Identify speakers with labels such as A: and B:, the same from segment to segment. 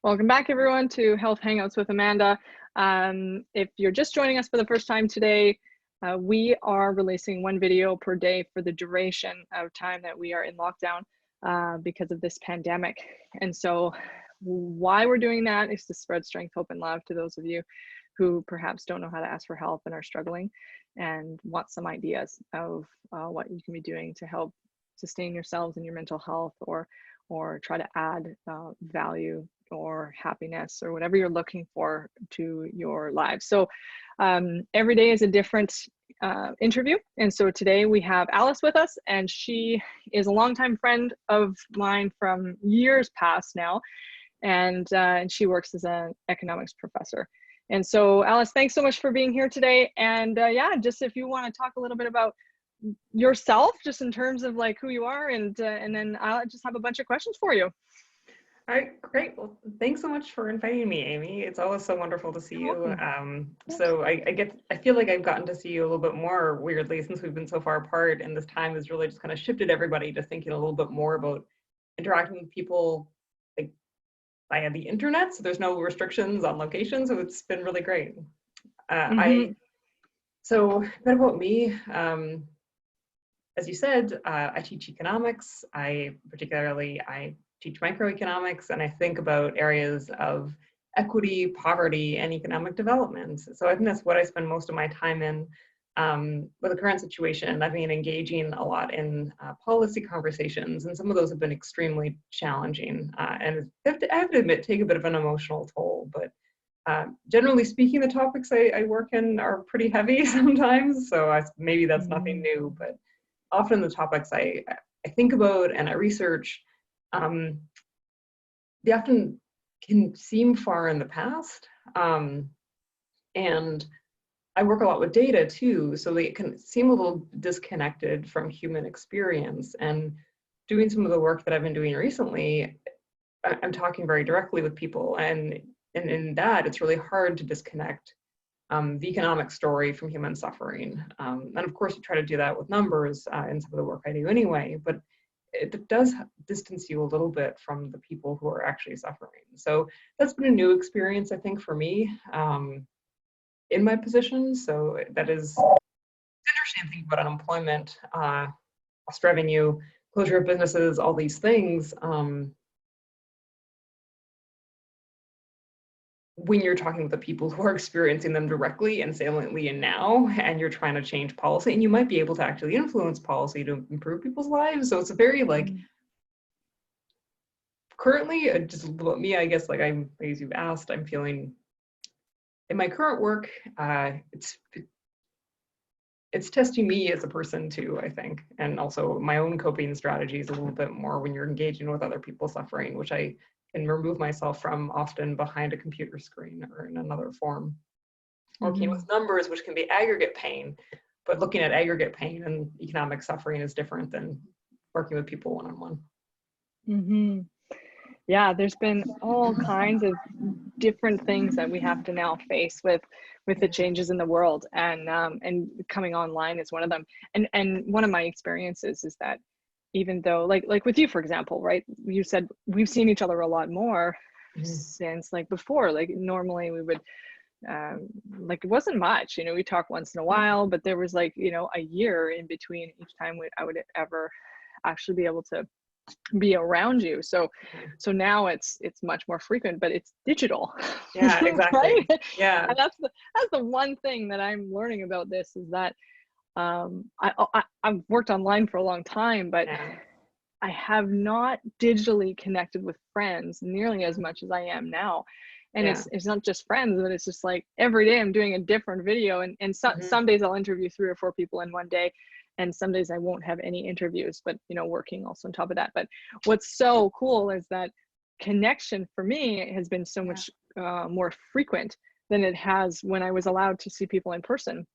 A: Welcome back, everyone, to Health Hangouts with Amanda. If you're just joining us for the first time today, we are releasing one video per day for the duration of time that we are in lockdown because of this pandemic. And so why we're doing that is to spread strength, hope, and love to those of you who perhaps don't know how to ask for help and are struggling and want some ideas of what you can be doing to help sustain yourselves and your mental health, or try to add value or happiness or whatever you're looking for to your lives. So every day is a different interview. And so today we have Alice with us, and she is a longtime friend of mine from years past now. And she works as an economics professor. And so Alice, thanks so much for being here today. And yeah, just if you want to talk a little bit about yourself, just in terms of like who you are, and then I'll just have a bunch of questions for you.
B: All right, great. Well, thanks so much for inviting me, Amy. It's always so wonderful to see you. So I feel like I've gotten to see you a little bit more, weirdly, since we've been so far apart, and this time has really just kind of shifted everybody to thinking a little bit more about interacting with people like via the internet. So there's no restrictions on location, so it's been really great. So a bit about me. As you said, I teach economics. I teach microeconomics, and I think about areas of equity, poverty, and economic development. So I think that's what I spend most of my time in. With the current situation, I've been engaging a lot in policy conversations, and some of those have been extremely challenging, and I have to admit, take a bit of an emotional toll. But generally speaking, the topics I work in are pretty heavy sometimes, so maybe that's nothing new, but often the topics I think about and I research, they often can seem far in the past. And I work a lot with data too, so they can seem a little disconnected from human experience. And doing some of the work that I've been doing recently, I'm talking very directly with people, and in that, it's really hard to disconnect the economic story from human suffering. And of course, you try to do that with numbers in some of the work I do anyway, but it does distance you a little bit from the people who are actually suffering. So that's been a new experience, I think, for me in my position. So that is interesting thinking about unemployment, lost revenue, closure of businesses, all these things. When you're talking with the people who are experiencing them directly and saliently and now, and you're trying to change policy, and you might be able to actually influence policy to improve people's lives. So it's a very currently, just about me, I guess, like as you've asked, I'm feeling in my current work, it's testing me as a person too, I think, and also my own coping strategies a little bit more when you're engaging with other people suffering, which I can remove myself from often behind a computer screen or in another form. Working with numbers, which can be aggregate pain, but looking at aggregate pain and economic suffering is different than working with people one-on-one.
A: Yeah, there's been all kinds of different things that we have to now face with the changes in the world, and coming online is one of them. And one of my experiences is that even though like with you, for example, right, you said we've seen each other a lot more since like before. Like normally we would like it wasn't much, you know, we talk once in a while, but there was like, you know, a year in between each time I would ever actually be able to be around you. So now it's much more frequent, but it's digital.
B: Yeah, exactly.
A: Right?
B: Yeah.
A: And that's the one thing that I'm learning about this, is that I've worked online for a long time, but I have not digitally connected with friends nearly as much as I am now. And it's not just friends, but it's just like every day I'm doing a different video, and some days I'll interview 3 or 4 people in one day, and some days I won't have any interviews, but you know, working also on top of that. But what's so cool is that connection for me has been so much more frequent than it has when I was allowed to see people in person.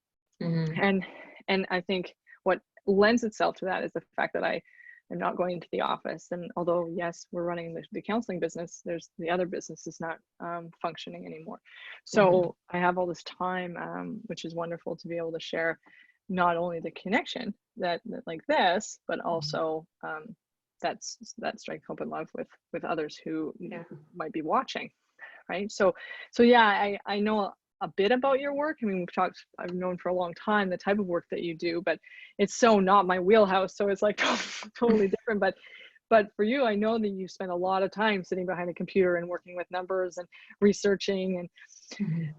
A: And I think what lends itself to that is the fact that I am not going into the office. And although, yes, we're running the counseling business, there's the other business is not functioning anymore. So I have all this time, which is wonderful to be able to share not only the connection that like this, but also that strike hope and love with others who
B: Yeah.
A: might be watching, right? So yeah, I know a bit about your work. I mean, I've known for a long time the type of work that you do, but it's so not my wheelhouse. So it's like totally different. But for you, I know that you spend a lot of time sitting behind a computer and working with numbers and researching,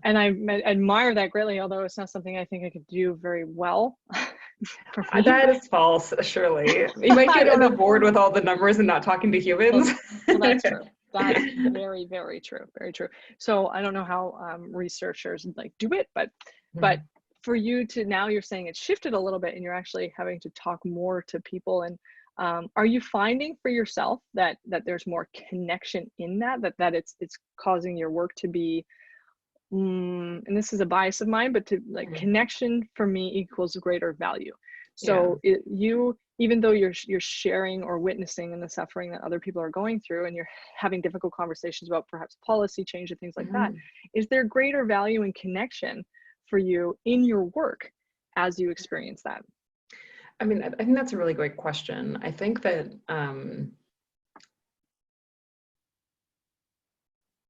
A: and I admire that greatly, although it's not something I think I could do very well. For me.
B: That is false, surely. You might
A: I
B: get
A: don't know.
B: bored with all the numbers and not talking to humans.
A: Well, that's true. That's very, very true. Very true. So I don't know how researchers like do it, but for you to now, you're saying it's shifted a little bit, and you're actually having to talk more to people. And are you finding for yourself that there's more connection in that it's causing your work to be, and this is a bias of mine, but to like connection for me equals greater value. So you, even though you're sharing or witnessing in the suffering that other people are going through, and you're having difficult conversations about perhaps policy change and things like that, is there greater value and connection for you in your work as you experience that?
B: I mean, I think that's a really great question. I think that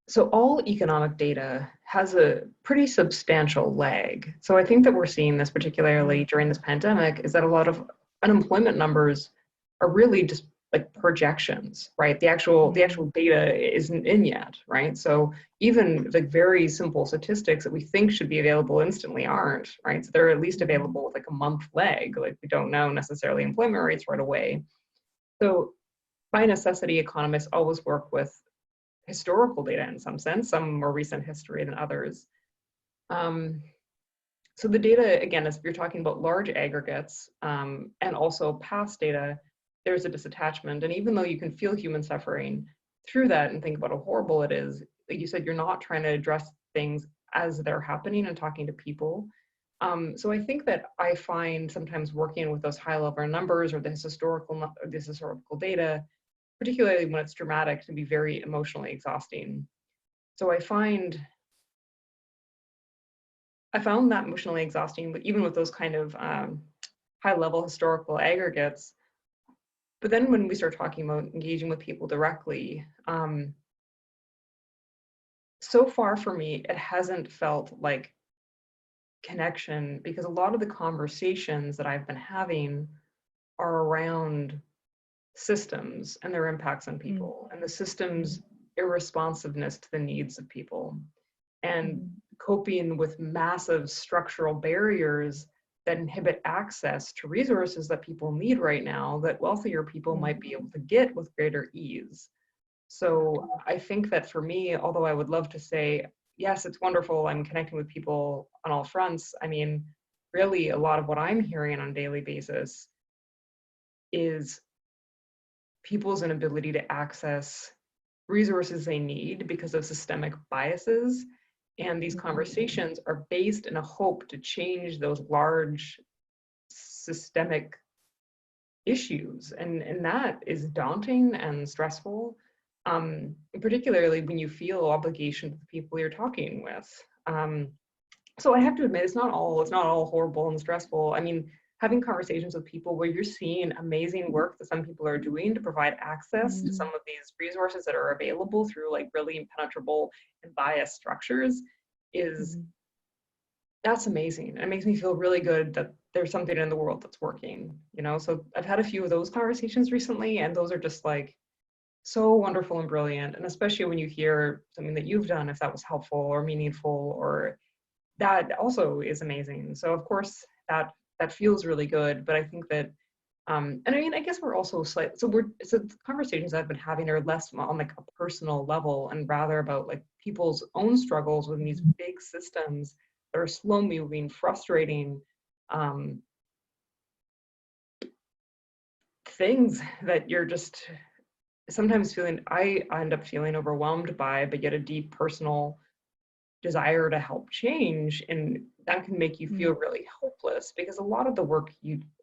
B: so all economic data has a pretty substantial lag. So I think that we're seeing this particularly during this pandemic, is that a lot of unemployment numbers are really just like projections, right? The actual data isn't in yet, right? So even the very simple statistics that we think should be available instantly aren't, right? So they're at least available with like a month lag. Like we don't know necessarily employment rates right away. So by necessity, economists always work with historical data in some sense, some more recent history than others. So the data, again, if you're talking about large aggregates and also past data, there's a disattachment. And even though you can feel human suffering through that and think about how horrible it is, like you said, you're not trying to address things as they're happening and talking to people. So I think that I find sometimes working with those high level numbers or this historical data, particularly when it's dramatic, to be very emotionally exhausting. So I found that emotionally exhausting, but even with those kind of high level historical aggregates. But then when we start talking about engaging with people directly, so far for me, it hasn't felt like connection, because a lot of the conversations that I've been having are around systems and their impacts on people, and the system's irresponsiveness to the needs of people, and coping with massive structural barriers that inhibit access to resources that people need right now, that wealthier people might be able to get with greater ease. So I think that for me, although I would love to say, yes, it's wonderful, I'm connecting with people on all fronts, I mean, really a lot of what I'm hearing on a daily basis is people's inability to access resources they need because of systemic biases. And these conversations are based in a hope to change those large systemic issues. And that is daunting and stressful, particularly when you feel obligation to the people you're talking with. So I have to admit, it's not all horrible and stressful. I mean, having conversations with people where you're seeing amazing work that some people are doing to provide access to some of these resources that are available through like really impenetrable and biased structures is, that's amazing. It makes me feel really good that there's something in the world that's working, you know? So I've had a few of those conversations recently, and those are just like so wonderful and brilliant. And especially when you hear something that you've done, if that was helpful or meaningful, or that also is amazing. So of course that feels really good, but I think that, and I mean, I guess we're also so the conversations I've been having are less on like a personal level and rather about like people's own struggles with these big systems that are slow moving, frustrating, things that you're just sometimes feeling, I end up feeling overwhelmed by, but yet a deep personal desire to help change, and that can make you feel really hopeless, because a lot of the work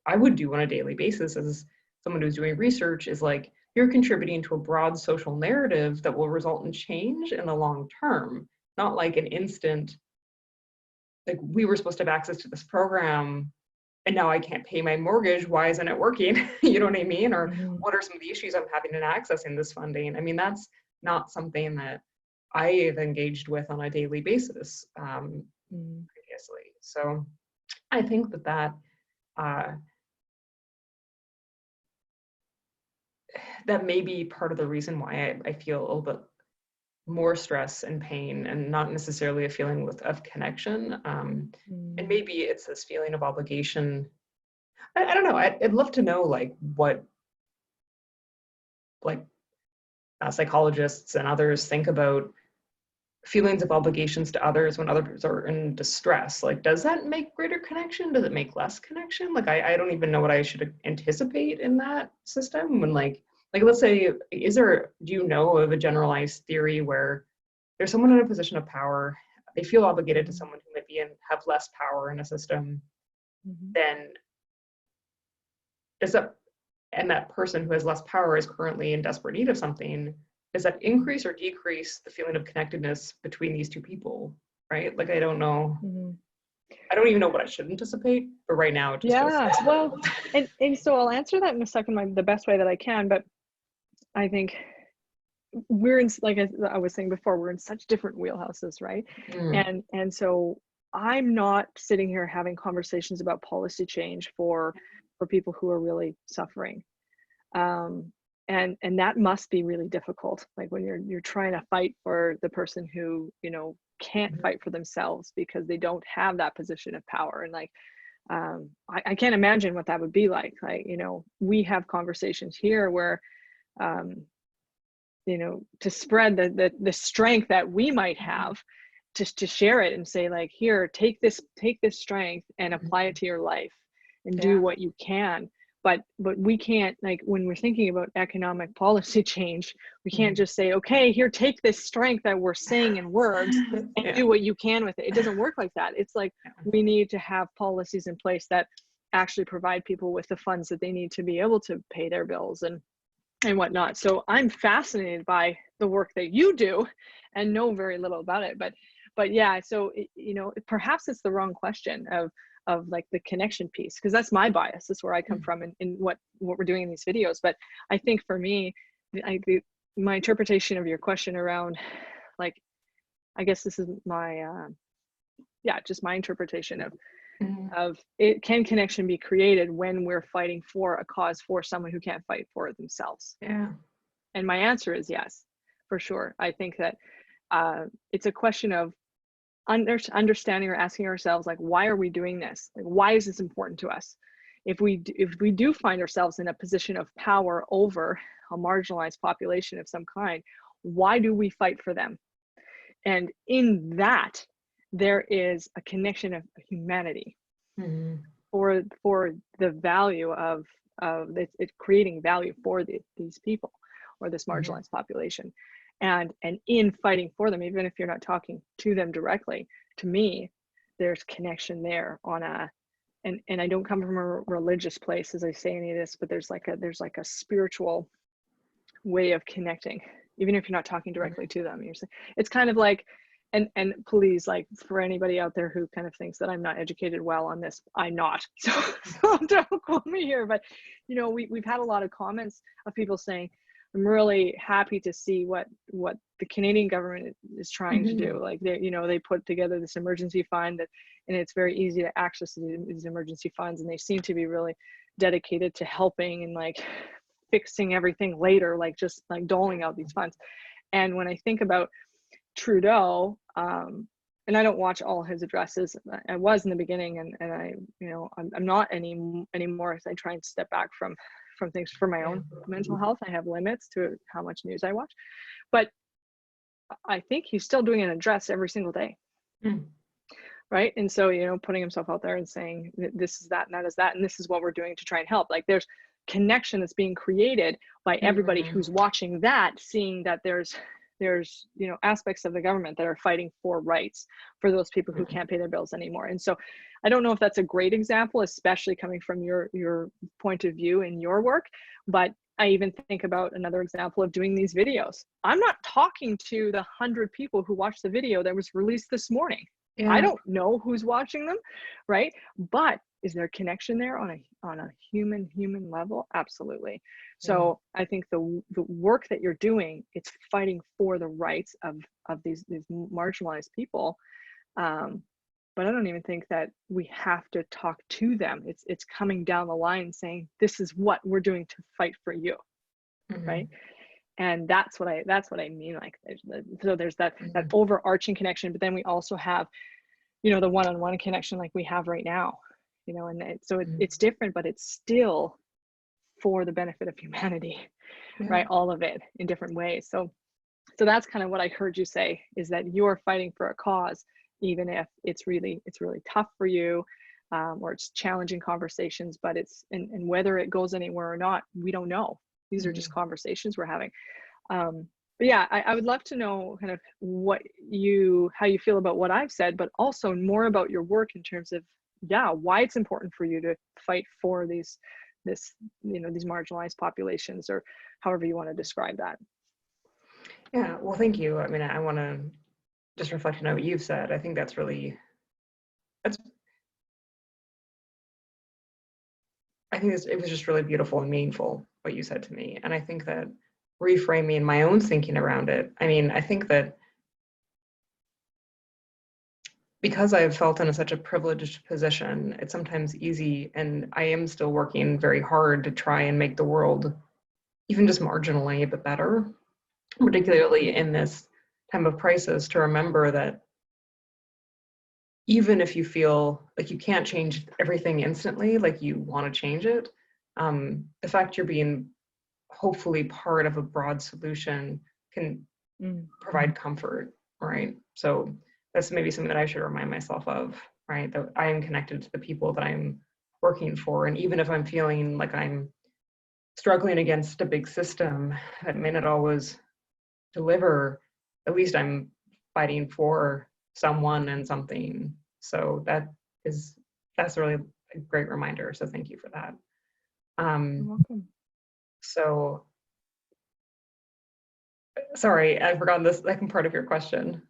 B: I would do on a daily basis as someone who's doing research is like, you're contributing to a broad social narrative that will result in change in the long term, not like an instant, like we were supposed to have access to this program and now I can't pay my mortgage. Why isn't it working? You know what I mean? Or
A: Mm-hmm.
B: what are some of the issues I'm having in accessing this funding? I mean, that's not something that I have engaged with on a daily basis previously. So I think that that may be part of the reason why I feel a little bit more stress and pain, and not necessarily a feeling of connection. And maybe it's this feeling of obligation. I don't know. I'd love to know like what like psychologists and others think about feelings of obligations to others when others are in distress. Like, does that make greater connection? Does it make less connection? Like, I don't even know what I should anticipate in that system when like let's say, do you know of a generalized theory where there's someone in a position of power, they feel obligated to someone who might have less power in a system, then and that person who has less power is currently in desperate need of something, does that increase or decrease the feeling of connectedness between these two people, right? Like, I don't know. I don't even know what I should anticipate, but right now it just feels
A: well, and so I'll answer that in a second, the best way that I can, but I think we're in, like I was saying before, we're in such different wheelhouses, right? And so I'm not sitting here having conversations about policy change for people who are really suffering. And that must be really difficult. Like when you're trying to fight for the person who, you know, can't fight for themselves because they don't have that position of power. And like, I can't imagine what that would be like. Like, you know, we have conversations here where, you know, to spread the strength that we might have, just to share it and say like, here, take this strength and apply it to your life and do what you can. But we can't, like when we're thinking about economic policy change, we can't just say, okay, here, take this strength that we're saying in words and do what you can with it. It doesn't work like that. It's like we need to have policies in place that actually provide people with the funds that they need to be able to pay their bills and whatnot. So I'm fascinated by the work that you do and know very little about it. But yeah, so, you know, perhaps it's the wrong question of like the connection piece, because that's my bias. That's where I come from in what we're doing in these videos. But I think for me, my interpretation of your question around, like, I guess this is my, just my interpretation of it. Can connection be created when we're fighting for a cause for someone who can't fight for it themselves? And my answer is yes, for sure. I think that it's a question of understanding or asking ourselves, like, why are we doing this? Like, why is this important to us? If we do find ourselves in a position of power over a marginalized population of some kind, why do we fight for them? And in that, there is a connection of humanity for the value of it creating value for these people or this marginalized population. And in fighting for them, even if you're not talking to them directly, to me, there's connection there on and I don't come from a religious place as I say any of this, but there's like a spiritual way of connecting, even if you're not talking directly to them. It's kind of like, and please, like, for anybody out there who kind of thinks that I'm not educated well on this, I'm not. So don't quote me here, but you know, we've had a lot of comments of people saying, I'm really happy to see what the Canadian government is trying to do. Like they put together this emergency fund and it's very easy to access these emergency funds, and they seem to be really dedicated to helping and like fixing everything later, like just like doling out these funds. And when I think about Trudeau, and I don't watch all his addresses. I was in the beginning, and I, you know, I'm not anymore as I try and step back from things for my own mental health. I have limits to how much news I watch, but I think he's still doing an address every single day. Right. And so, you know, putting himself out there and saying this is that and that is that, and this is what we're doing to try and help. Like there's connection that's being created by everybody who's watching that, seeing that there's, you know, aspects of the government that are fighting for rights for those people who can't pay their bills anymore. And so I don't know if that's a great example, especially coming from your point of view in your work, but I even think about another example of doing these videos. I'm not talking to the 100 people who watched the video that was released this morning. I don't know who's watching them, right? But is there a connection there on a human level? Absolutely. So I think the work that you're doing, it's fighting for the rights of these marginalized people. But I don't even think that we have to talk to them. It's coming down the line saying, this is what we're doing to fight for you, right? And that's what I mean. Like, so there's that overarching connection, but then we also have, you know, the one-on-one connection like we have right now, you know, and so it's different, but it's still for the benefit of humanity, right? All of it in different ways. So that's kind of what I heard you say, is that you're fighting for a cause, even if it's really tough for you, or it's challenging conversations, but it's, and whether it goes anywhere or not, we don't know. These are just conversations we're having. But yeah, I would love to know kind of how you feel about what I've said, but also more about your work in terms of, why it's important for you to fight for these marginalized populations, or however you want to describe that.
B: Yeah, well, thank you. I mean, I want to just reflect on what you've said. I think it was just really beautiful and meaningful what you said to me. And I think that reframing my own thinking around it, I mean, I think that because I've felt in such a privileged position, it's sometimes easy, and I am still working very hard to try and make the world even just marginally a bit better, particularly in this time of crisis, to remember that even if you feel like you can't change everything instantly, like you want to change it, the fact you're being hopefully part of a broad solution can provide comfort, right? So that's maybe something that I should remind myself of, right? That I am connected to the people that I'm working for. And even if I'm feeling like I'm struggling against a big system that may not always deliver, at least I'm fighting for someone and something. So that's really a great reminder. So thank you for that.
A: You're welcome.
B: So, sorry, I forgot the second part of your question.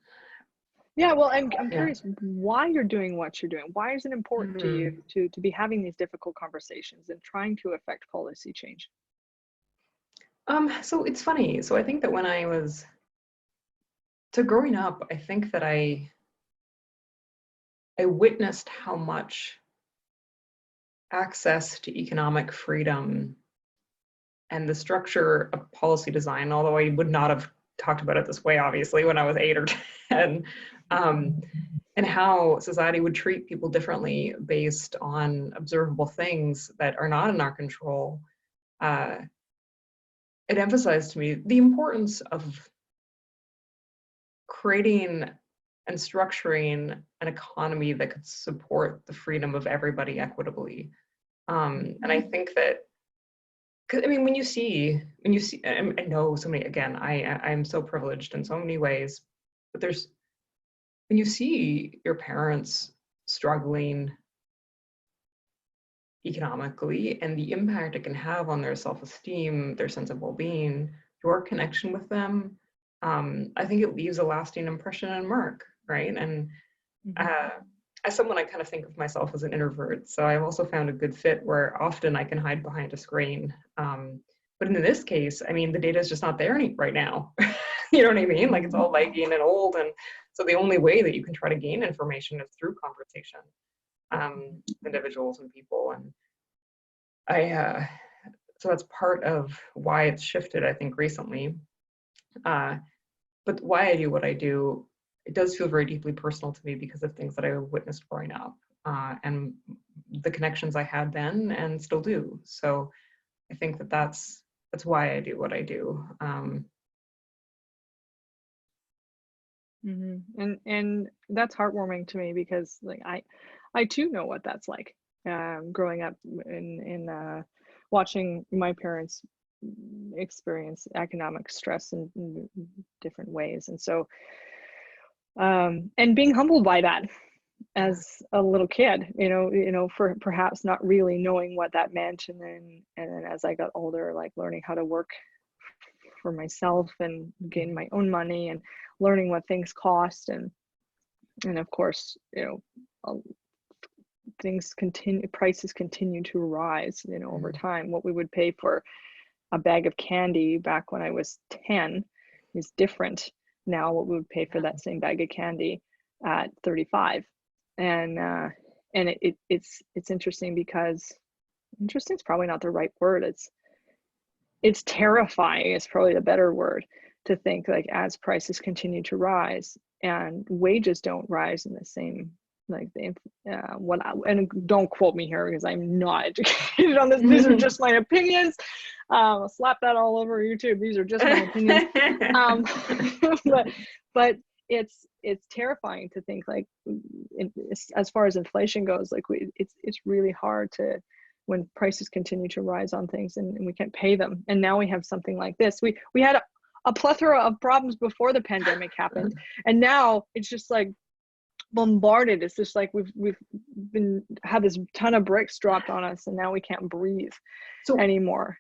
A: Yeah, well, I'm curious why you're doing what you're doing. Why is it important to you to be having these difficult conversations and trying to affect policy change?
B: So it's funny. So I think that growing up, I think that I witnessed how much access to economic freedom and the structure of policy design, although I would not have talked about it this way, obviously, when I was 8 or 10, and how society would treat people differently based on observable things that are not in our control. It emphasized to me the importance of creating and structuring an economy that could support the freedom of everybody equitably. And I think that, I mean, when you see, I know so many, again, I'm so privileged in so many ways, but when you see your parents struggling economically and the impact it can have on their self-esteem, their sense of well-being, your connection with them, I think it leaves a lasting impression and mark, right? And as someone, I kind of think of myself as an introvert, so I've also found a good fit where often I can hide behind a screen. But in this case, I mean, the data is just not there right now. You know what I mean? Like, it's all laggy and old, and so the only way that you can try to gain information is through conversation, individuals and people. And so that's part of why it's shifted, I think, recently. But why I do what I do, it does feel very deeply personal to me because of things that I witnessed growing up, and the connections I had then and still do. So I think that that's why I do what I do.
A: And that's heartwarming to me, because like I too know what that's like, growing up in watching my parents experience economic stress in different ways. And so and being humbled by that as a little kid, for perhaps not really knowing what that meant, and then as I got older, like learning how to work for myself and gain my own money and learning what things cost, and of course, prices continue to rise, you know, over time. What we would pay for a bag of candy back when I was 10 is different now what we would pay for that same bag of candy at 35. And it's interesting because interesting is probably not the right word. It's terrifying is probably the better word, to think like as prices continue to rise and wages don't rise in the same, like and don't quote me here because I'm not educated on this. These are just my opinions. I'll slap that all over YouTube. These are just my opinions. But it's terrifying to think like as far as inflation goes, like it's really hard to, when prices continue to rise on things and we can't pay them. And now we have something like this. We had a plethora of problems before the pandemic happened, and now it's just like bombarded. It's just like we've had this ton of bricks dropped on us, and now we can't breathe anymore.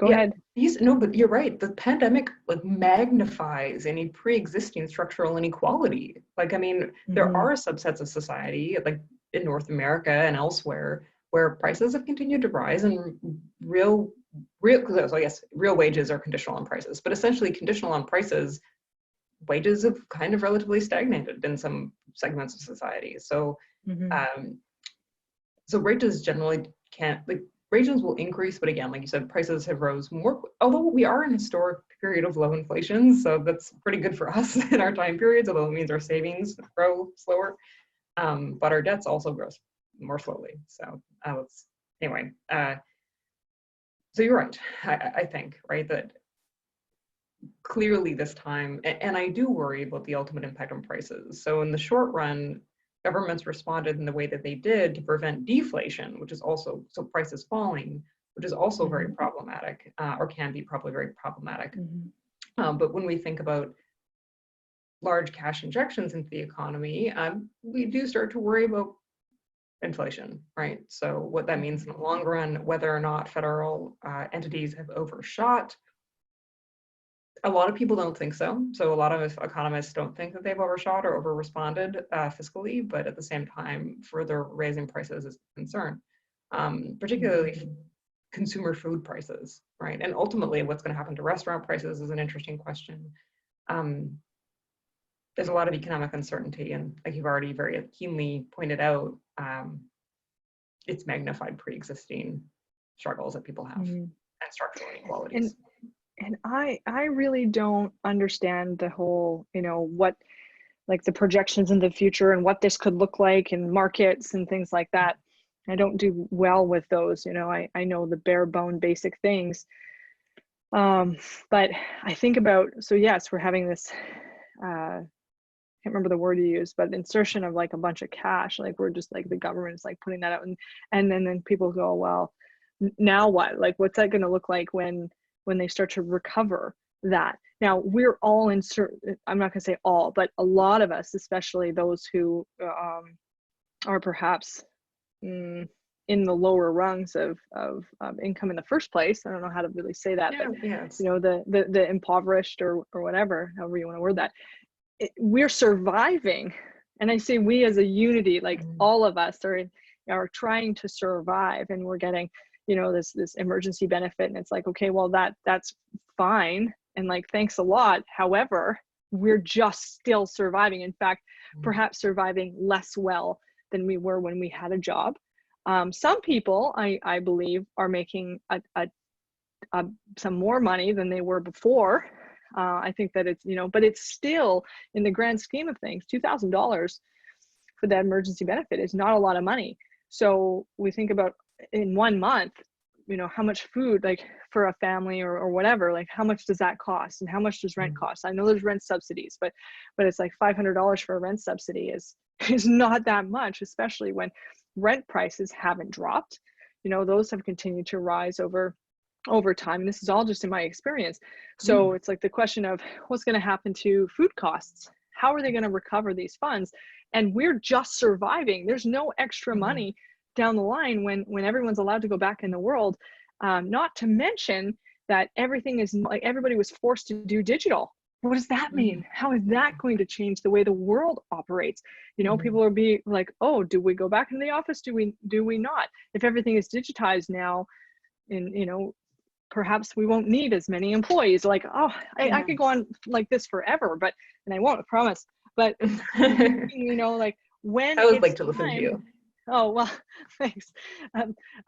A: Go ahead.
B: No, but you're right. The pandemic like magnifies any pre-existing structural inequality. Like, I mean, there are subsets of society, like in North America and elsewhere, where prices have continued to rise, and real so I guess real wages are conditional on prices, but essentially conditional on prices, wages have kind of relatively stagnated in some segments of society. So so wages generally can't, like, wages will increase, but again, like you said, prices have rose more, although we are in a historic period of low inflation, so that's pretty good for us in our time periods, although it means our savings grow slower, but our debts also grow more slowly. So anyway, so you're right, I think, right, that clearly this time, and I do worry about the ultimate impact on prices. So in the short run, governments responded in the way that they did to prevent deflation, which is also, so prices falling, which is also very problematic, or can be probably very problematic. But when we think about large cash injections into the economy, we do start to worry about inflation, right? So what that means in the long run, whether or not federal entities have overshot. A lot of people don't think so. So a lot of economists don't think that they've overshot or over-responded fiscally, but at the same time, further raising prices is a concern, particularly consumer food prices, right? And ultimately, what's going to happen to restaurant prices is an interesting question. There's a lot of economic uncertainty, and like you've already very keenly pointed out, it's magnified pre-existing struggles that people have and structural inequalities.
A: And I really don't understand the whole, you know, what, like the projections in the future and what this could look like in markets and things like that. I don't do well with those, you know. I know the bare bone basic things. But I think about, so yes, we're having this, I can't remember the word you used, but insertion of like a bunch of cash, like we're just like the government is like putting that out, and then people go, well, now what? Like, what's that going to look like when they start to recover that? Now we're all in certain, I'm not going to say all, but a lot of us, especially those who are perhaps in the lower rungs of income in the first place. I don't know how to really say that, but you know, the impoverished or whatever, however you want to word that. We're surviving, and I say we as a unity, like all of us are trying to survive, and we're getting, you know, this emergency benefit, and it's like, okay, well, that's fine, and like, thanks a lot. However, we're just still surviving. In fact, perhaps surviving less well than we were when we had a job. Some people, I believe, are making some more money than they were before. I think that it's, you know, but it's still, in the grand scheme of things, $2,000 for that emergency benefit is not a lot of money. So we think about in 1 month, you know, how much food, like for a family or whatever, like how much does that cost, and how much does rent cost? I know there's rent subsidies, but it's like $500 for a rent subsidy is not that much, especially when rent prices haven't dropped. You know, those have continued to rise over time. And this is all just in my experience. So it's like the question of what's going to happen to food costs? How are they going to recover these funds? And we're just surviving. There's no extra money down the line when everyone's allowed to go back in the world. Not to mention that everything is like, everybody was forced to do digital. what does that mean? How is that going to change the way the world operates? You know, people are being like, oh, do we go back in the office? Do we not? If everything is digitized now, in, you know, perhaps we won't need as many employees. Like, oh, I could go on like this forever, but, and I won't, I promise. But, you know, like when
B: I would
A: it's
B: like to listen
A: time,
B: to you.
A: oh, well, thanks.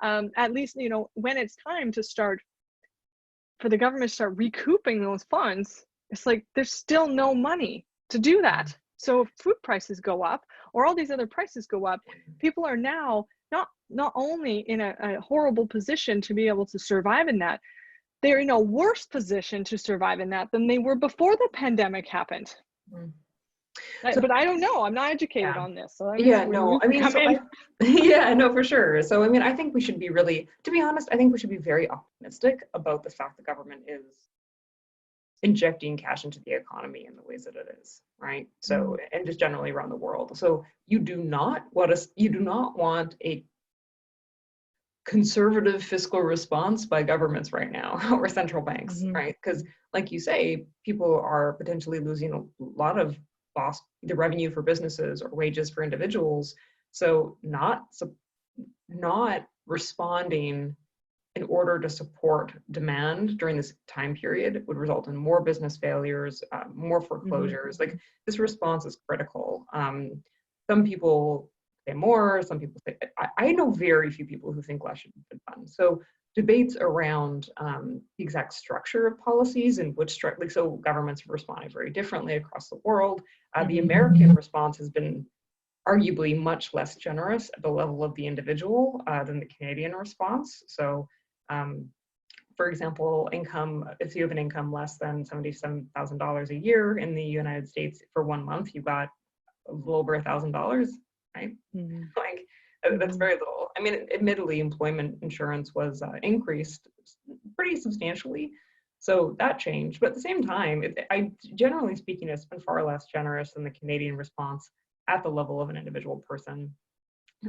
A: At least, you know, when it's time to start, for the government to start recouping those funds, it's like there's still no money to do that. So if food prices go up or all these other prices go up, people are now not only in a horrible position to be able to survive in that, they're in a worse position to survive in that than they were before the pandemic happened.
B: So,
A: but I don't know. I'm not educated on this. So
B: yeah, no, I mean, yeah, no, for sure. So, I mean, I think we should be really, to be honest, I think we should be very optimistic about the fact the government is injecting cash into the economy in the ways that it is, right? So, and just generally around the world. So you do not want a conservative fiscal response by governments right now or central banks, right? Because like you say, people are potentially losing a lot of the revenue for businesses or wages for individuals. So not responding in order to support demand during this time period would result in more business failures, more foreclosures. Like this response is critical. Some people say more, some people say, I know very few people who think less should be done. So debates around the exact structure of policies and so governments have responded very differently across the world. The American response has been arguably much less generous at the level of the individual than the Canadian response. So for example, if you have an income less than $77,000 a year in the United States for 1 month, you got a little over $1,000, right? Like that's very little. I mean, admittedly, employment insurance was increased pretty substantially, so that changed. But at the same time, generally speaking, it's been far less generous than the Canadian response at the level of an individual person.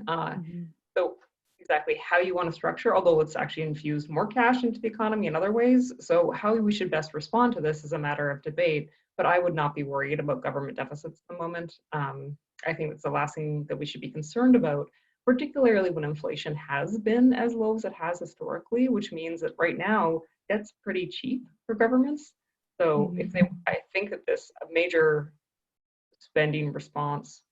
B: So exactly how you want to structure, although it's actually infused more cash into the economy in other ways. So how we should best respond to this is a matter of debate, but I would not be worried about government deficits at the moment. I think that's the last thing that we should be concerned about, particularly when inflation has been as low as it has historically, which means that right now that's pretty cheap for governments. So I think that this major spending response,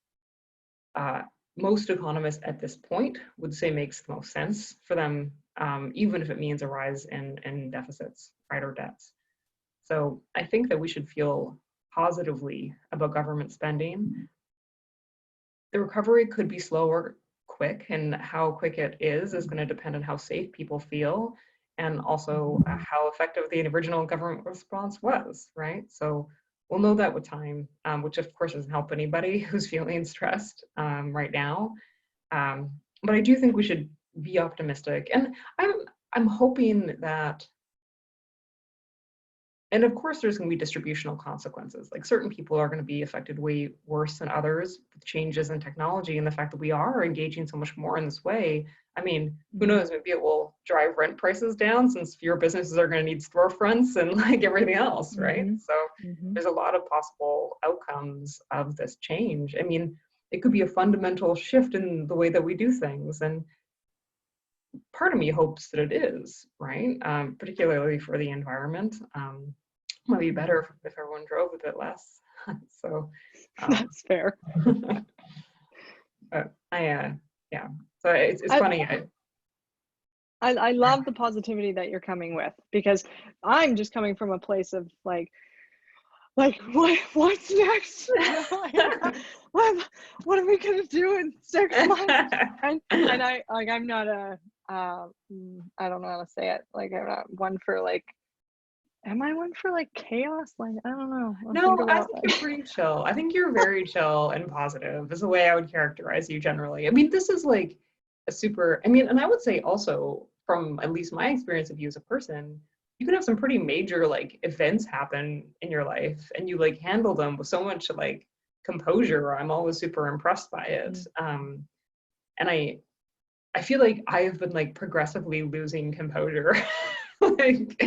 B: most economists at this point would say makes the most sense for them, even if it means a rise in deficits, right, or debts. So I think that we should feel positively about government spending. The recovery could be slow or quick, and how quick it is going to depend on how safe people feel, and also how effective the original government response was, right? So we'll know that with time, which of course doesn't help anybody who's feeling stressed right now. But I do think we should be optimistic, and I'm hoping that. And of course, there's going to be distributional consequences. Like certain people are going to be affected way worse than others with changes in technology and the fact that we are engaging so much more in this way. I mean, who knows, maybe it will drive rent prices down since fewer businesses are going to need storefronts and like everything else, right? So there's a lot of possible outcomes of this change. I mean, it could be a fundamental shift in the way that we do things. And part of me hopes that it is, right? Particularly for the environment. Might be better if everyone drove a bit less. So
A: that's fair.
B: But yeah. So it's funny.
A: I love the positivity that you're coming with, because I'm just coming from a place of like what's next? What are we gonna do in 6 months? and I'm not I don't know how to say it. Like I'm not one for like. Am I one for like chaos? Like I don't know.
B: I think you're pretty chill. I think you're very chill and positive is the way I would characterize you generally. I mean, this is like and I would say also from at least my experience of you as a person, you can have some pretty major like events happen in your life and you like handle them with so much like composure. I'm always super impressed by it. And I feel like I've been like progressively losing composure. Like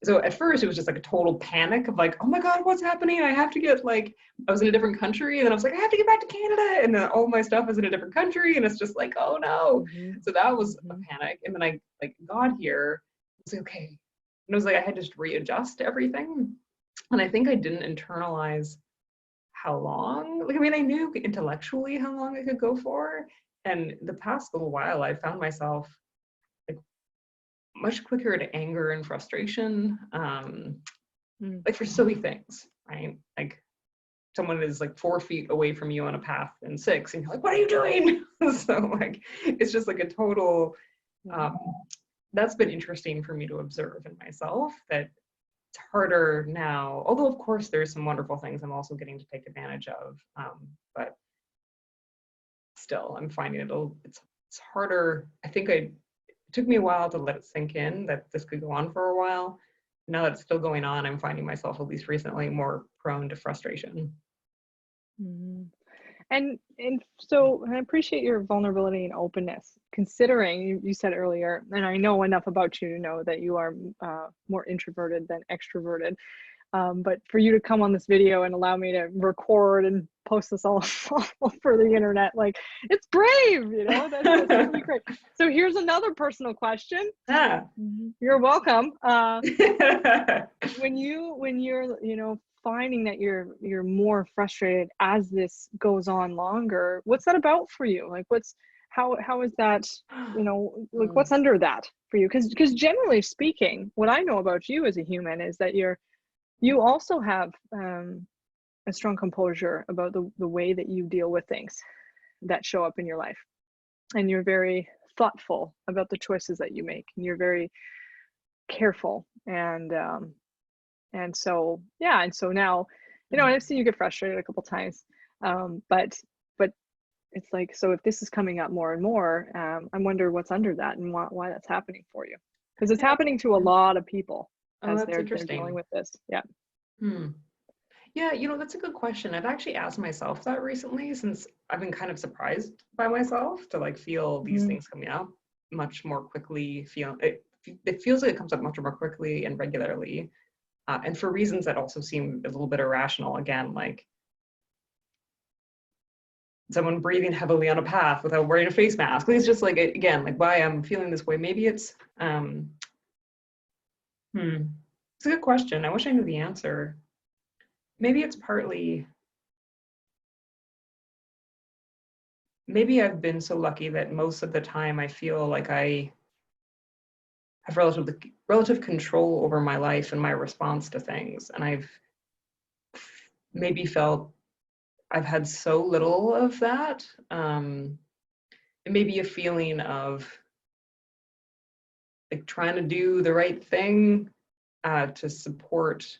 B: so at first it was just like a total panic of like, oh my God, what's happening? I have to get like, I was in a different country and then I was like, I have to get back to Canada. And then all my stuff is in a different country. And it's just like, oh no. So that was a panic. And then I like got here. I was like, okay. And it was like, I had to just readjust everything. And I think I didn't internalize how long, like, I mean, I knew intellectually how long it could go for. And the past little while, I found myself like much quicker to anger and frustration, like for silly things, right? Like someone is like 4 feet away from you on a path and 6, and you're like, what are you doing? So like, it's just like a total, that's been interesting for me to observe in myself, that it's harder now, although of course there's some wonderful things I'm also getting to take advantage of, but still I'm finding it's harder. I think it took me a while to let it sink in that this could go on for a while. Now that it's still going on, I'm finding myself, at least recently, more prone to frustration.
A: And so I appreciate your vulnerability and openness, considering you said earlier, and I know enough about you to know that you are more introverted than extroverted. But for you to come on this video and allow me to record and post this all over the internet, like, it's brave, you know, that's really great. So here's another personal question. You're welcome. When you're, you know, finding that you're more frustrated as this goes on longer, what's that about for you? Like, how is that, you know, like, what's under that for you? Because generally speaking, what I know about you as a human is that you also have a strong composure about the way that you deal with things that show up in your life. And you're very thoughtful about the choices that you make. And you're very careful. And so, yeah. And so now, you know, I've seen you get frustrated a couple times. But it's like, so if this is coming up more and more, I wonder what's under that and why that's happening for you. Because it's happening to a lot of people as they're dealing with this. Yeah.
B: Yeah, you know, that's a good question. I've actually asked myself that recently, since I've been kind of surprised by myself to like feel these things coming up much more quickly. It feels like it comes up much more quickly and regularly, and for reasons that also seem a little bit irrational. Again, like someone breathing heavily on a path without wearing a face mask. It's just like, again, like why I'm feeling this way. Maybe it's it's a good question. I wish I knew the answer. Maybe it's partly, maybe I've been so lucky that most of the time I feel like I have relative control over my life and my response to things. And I've maybe felt I've had so little of that. And maybe a feeling of like trying to do the right thing to support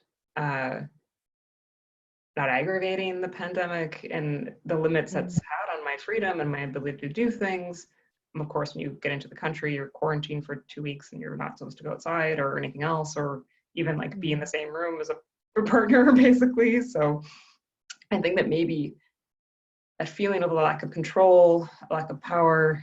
B: not aggravating the pandemic and the limits that's had on my freedom and my ability to do things. And of course, when you get into the country, you're quarantined for 2 weeks and you're not supposed to go outside or anything else, or even like be in the same room as a partner, basically. So I think that maybe a feeling of a lack of control, a lack of power,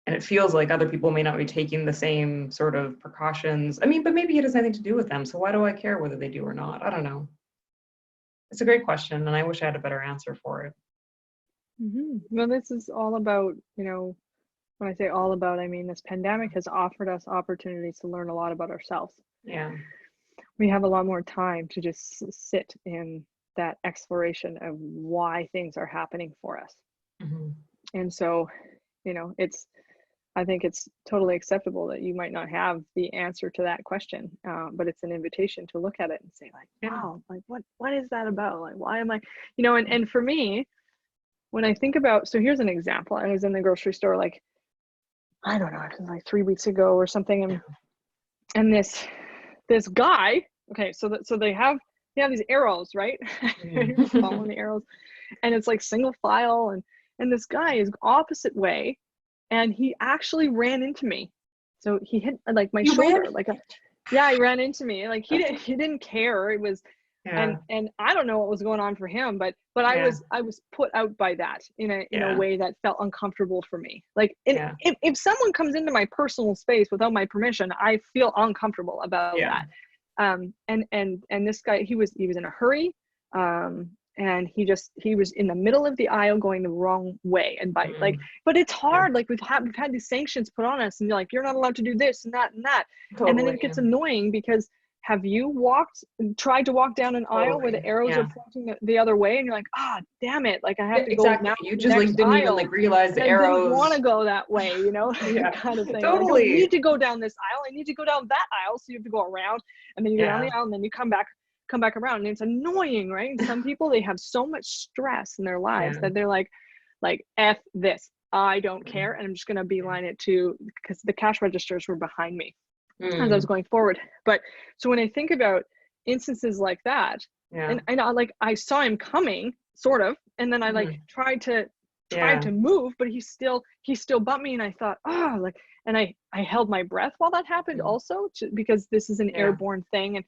B: and it feels like other people may not be taking the same sort of precautions. I mean, but maybe it has nothing to do with them. So why do I care whether they do or not? I don't know. It's a great question, and I wish I had a better answer for it.
A: Well, this is all about, you know, when I say all about, I mean, this pandemic has offered us opportunities to learn a lot about ourselves.
B: Yeah.
A: We have a lot more time to just sit in that exploration of why things are happening for us. And so, you know, I think it's totally acceptable that you might not have the answer to that question, but it's an invitation to look at it and say, like, wow, like what is that about? Like, why am I, you know, and for me, when I think about, so here's an example. I was in the grocery store, like, I don't know, it was like 3 weeks ago or something, and this guy, okay, so they have these arrows, right? You're following the arrows, and it's like single file, and this guy is opposite way. And he actually ran into me. So he hit like my shoulder, like he ran into me. Like he didn't care. It was,
B: Yeah.
A: and I don't know what was going on for him, but
B: Yeah.
A: I was put out by that in a
B: Yeah.
A: way that felt uncomfortable for me. Like, and
B: Yeah.
A: if someone comes into my personal space without my permission, I feel uncomfortable about
B: Yeah.
A: that. And this guy, he was in a hurry, and he was in the middle of the aisle going the wrong way, and by like, but it's
B: Yeah.
A: hard. Like, we've had these sanctions put on us, and you're like, you're not allowed to do this and that and that, and then
B: Totally.
A: it gets annoying because have you tried to walk down an aisle where the
B: Totally.
A: arrows are
B: Yeah.
A: pointing the other way, and you're like, ah, damn it, like I have
B: Yeah,
A: to go
B: exactly.
A: now
B: You
A: to the
B: just like
A: next
B: didn't even
A: aisle,
B: like realize
A: and
B: the
A: I didn't want
B: arrows.
A: to go that way,
B: Yeah.
A: kind of thing. I don't
B: Totally.
A: need to go down this aisle. I need to go down that aisle. So you have to go around, and then you go down
B: Yeah.
A: the aisle, and then you come back around, and it's annoying, right? And some people, they have so much stress in their lives
B: Yeah.
A: that they're like F this. I don't care, and I'm just gonna beeline it to, because the cash registers were behind me as I was going forward. But so when I think about instances like that,
B: Yeah.
A: and I saw him coming, sort of, and then I tried to move, but he still bumped me, and I thought, oh, like, and I held my breath while that happened also, because this is an airborne thing. And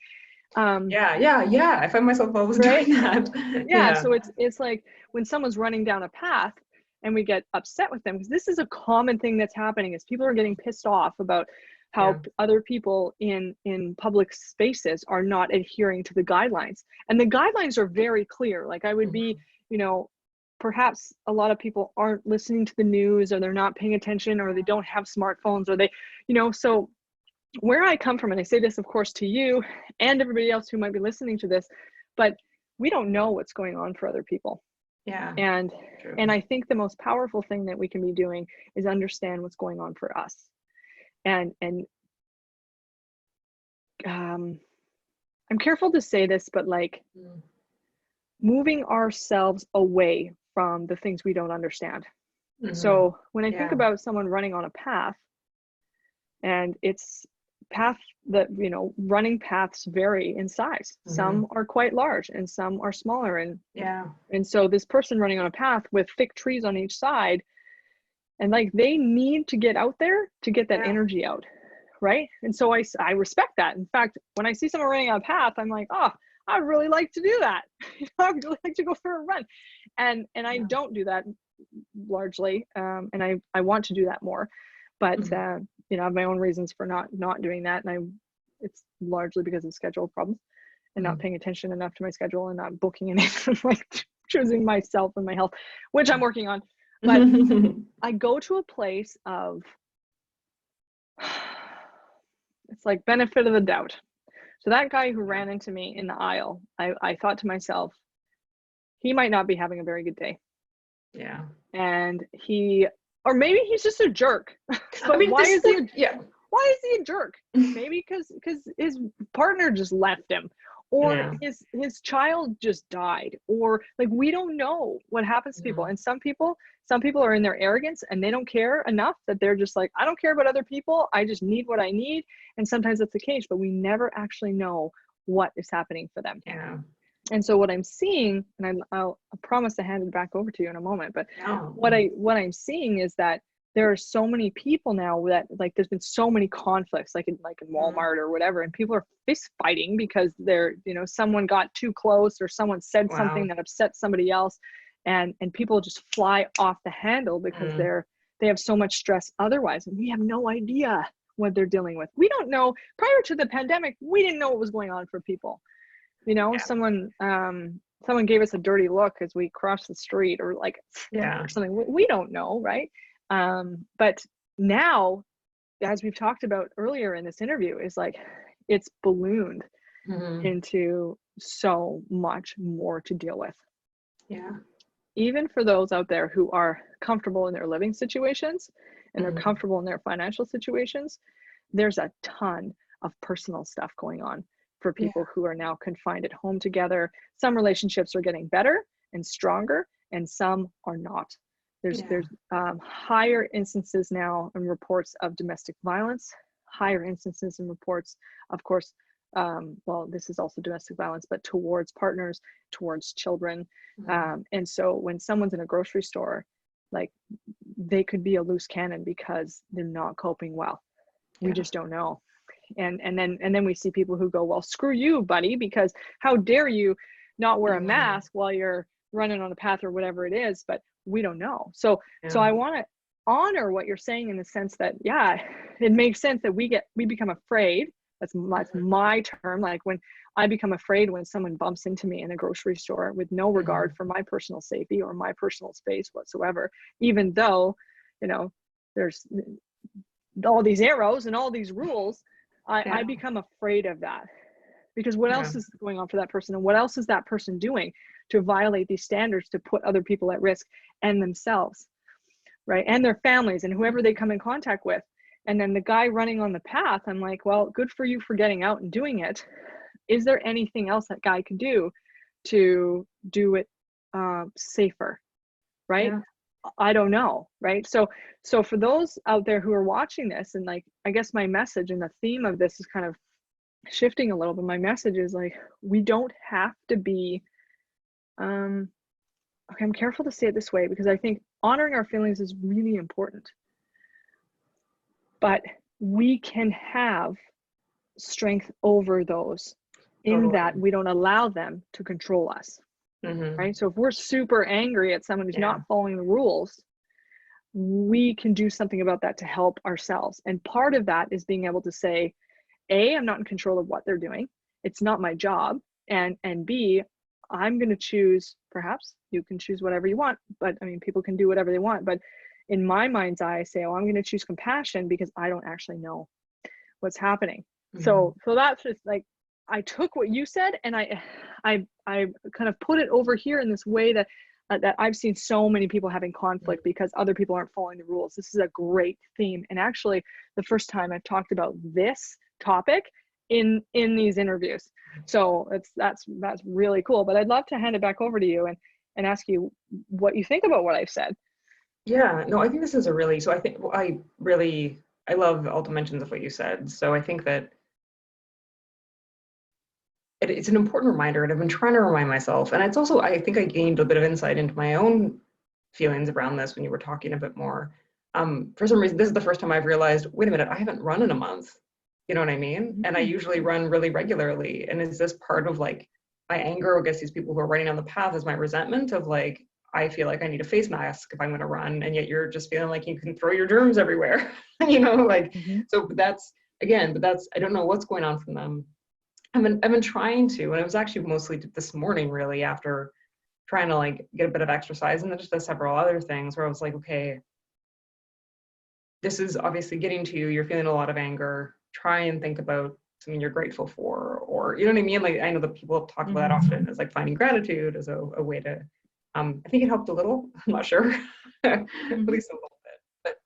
B: yeah, I find myself always
A: right,
B: doing that.
A: yeah. So it's like when someone's running down a path and we get upset with them, because this is a common thing that's happening, is people are getting pissed off about how other people in public spaces are not adhering to the guidelines, and the guidelines are very clear. Like, I would be, perhaps a lot of people aren't listening to the news, or they're not paying attention, or they don't have smartphones, or they, so where I come from, and I say this of course to you and everybody else who might be listening to this, but we don't know what's going on for other people.
B: Yeah.
A: And
B: True.
A: I think the most powerful thing that we can be doing is understand what's going on for us. And I'm careful to say this, but like moving ourselves away from the things we don't understand. So when I think about someone running on a path, and it's path that, running paths vary in size. Some are quite large and some are smaller. And so this person running on a path with thick trees on each side, and like, they need to get out there to get that energy out, right? And so I respect that. In fact, when I see someone running on a path, I'm like, oh, I'd really like to do that. I'd really like to go for a run. And I don't do that largely, and I want to do that more, but I have my own reasons for not doing that, and it's largely because of schedule problems and not paying attention enough to my schedule, and not booking anything, like choosing myself and my health, which I'm working on. But I go to a place of, it's like benefit of the doubt. So that guy who ran into me in the aisle, I thought to myself, he might not be having a very good day.
B: Yeah.
A: And or maybe he's just a jerk. But why is he a jerk? Maybe because his partner just left him, or his child just died, or like, we don't know what happens to people. And some people are in their arrogance, and they don't care enough, that they're just like, I don't care about other people, I just need what I need. And sometimes that's the case, but we never actually know what is happening for them. And so what I'm seeing, and I'll promise to hand it back over to you in a moment, but what I'm seeing is that there are so many people now that, like, there's been so many conflicts, like in Walmart or whatever, and people are fist fighting because they're, someone got too close, or someone said something that upset somebody else, and people just fly off the handle because they have so much stress otherwise, and we have no idea what they're dealing with. We don't know. Prior to the pandemic, we didn't know what was going on for people. Someone gave us a dirty look as we crossed the street, or like, or something. We don't know, right? But now, as we've talked about earlier in this interview, is like, it's ballooned into so much more to deal with. Even for those out there who are comfortable in their living situations, and they're comfortable in their financial situations, there's a ton of personal stuff going on for people who are now confined at home together. Some relationships are getting better and stronger, and some are not. There's higher instances now and reports of domestic violence, higher instances and reports, of course, well, this is also domestic violence, but towards partners, towards children. And so when someone's in a grocery store, like, they could be a loose cannon because they're not coping well. We just don't know. And then we see people who go, well, screw you, buddy, because how dare you not wear a mask while you're running on a path or whatever it is, but we don't know. So I want to honor what you're saying in the sense that, yeah, it makes sense that we become afraid. That's my term. Like when I become afraid when someone bumps into me in a grocery store with no regard for my personal safety or my personal space whatsoever, even though, you know, there's all these arrows and all these rules, I become afraid of that. Because what else is going on for that person? And what else is that person doing to violate these standards, to put other people at risk and themselves, right? And their families and whoever they come in contact with. And then the guy running on the path, I'm like, well, good for you for getting out and doing it. Is there anything else that guy could do to do it safer, right? I don't know, right? So for those out there who are watching this, and like, I guess my message and the theme of this is kind of shifting a little bit. My message is like, we don't have to be okay, I'm careful to say it this way because I think honoring our feelings is really important, but we can have strength over those in that we don't allow them to control us, right? So if we're super angry at someone who's not following the rules, we can do something about that to help ourselves. And part of that is being able to say, A, I'm not in control of what they're doing. It's not my job. And B, I'm going to choose, perhaps you can choose whatever you want, but I mean, people can do whatever they want. But in my mind's eye, I say, oh, I'm going to choose compassion because I don't actually know what's happening. So that's just like, I took what you said and I kind of put it over here in this way that that I've seen so many people having conflict because other people aren't following the rules. This is a great theme. And actually the first time I've talked about this topic in these interviews. So that's really cool. But I'd love to hand it back over to you and ask you what you think about what I've said.
B: Yeah, no, I think this is a really, so I think I love all dimensions of what you said. So I think that it's an important reminder, and I've been trying to remind myself. And it's also, I think I gained a bit of insight into my own feelings around this when you were talking a bit more. For some reason, this is the first time I've realized, wait a minute, I haven't run in a month. You know what I mean? And I usually run really regularly. And is this part of like my anger against these people who are running on the path? Is my resentment of like, I feel like I need a face mask if I'm going to run, and yet you're just feeling like you can throw your germs everywhere, you know, like, so that's, again, but that's, I don't know what's going on from them. I've been trying to, and it was actually mostly this morning, really, after trying to like get a bit of exercise, and then just several other things where I was like, okay, this is obviously getting to you, you're feeling a lot of anger, try and think about something you're grateful for, or, you know what I mean? Like, I know that people talk about that often as like finding gratitude as a way to, I think it helped a little, I'm not sure, at least a little bit, but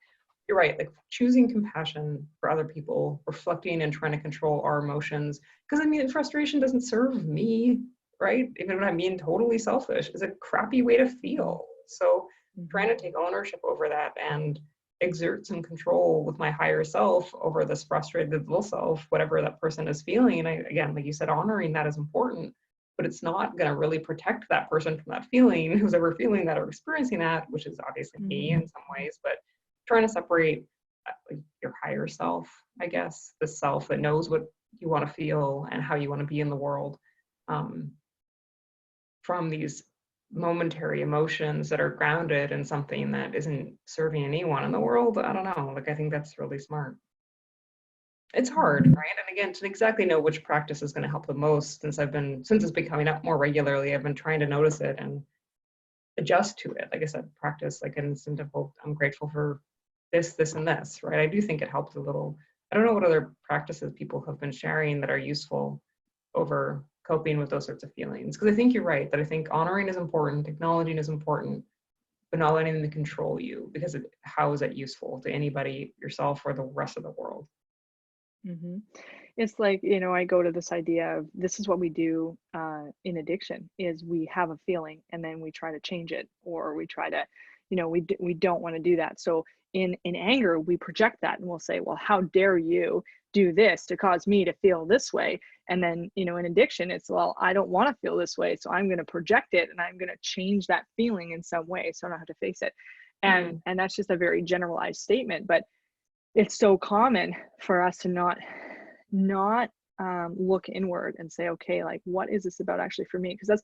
B: you're right, like choosing compassion for other people, reflecting and trying to control our emotions, because I mean, frustration doesn't serve me, right? Even when I'm being totally selfish, is a crappy way to feel. So trying to take ownership over that and exert some control with my higher self over this frustrated little self, whatever that person is feeling. And again, like you said, honoring that is important, but it's not going to really protect that person from that feeling, who's ever feeling that or experiencing that, which is obviously me in some ways, but trying to separate your higher self, I guess, the self that knows what you want to feel and how you want to be in the world, from these momentary emotions that are grounded in something that isn't serving anyone in the world. I don't know, like, I think that's really smart. It's hard, right? And again, to exactly know which practice is going to help the most, since it's been coming up more regularly, I've been trying to notice it and adjust to it. Like I said, practice like an instant of, well, I'm grateful for this, and this, right? I do think it helps a little. I don't know what other practices people have been sharing that are useful over coping with those sorts of feelings. Because I think you're right, that I think honoring is important, acknowledging is important, but not letting them control you, because how is that useful to anybody, yourself or the rest of the world?
A: It's like, you know, I go to this idea of this is what we do in addiction, is we have a feeling and then we try to change it, or we try to, you know, we don't want to do that. So in anger, we project that and we'll say, well, how dare you do this to cause me to feel this way? And then, you know, in addiction, it's, well, I don't want to feel this way, so I'm going to project it and I'm going to change that feeling in some way so I don't have to face it. And that's just a very generalized statement, but it's so common for us to not not look inward and say, okay, like, what is this about actually for me? Because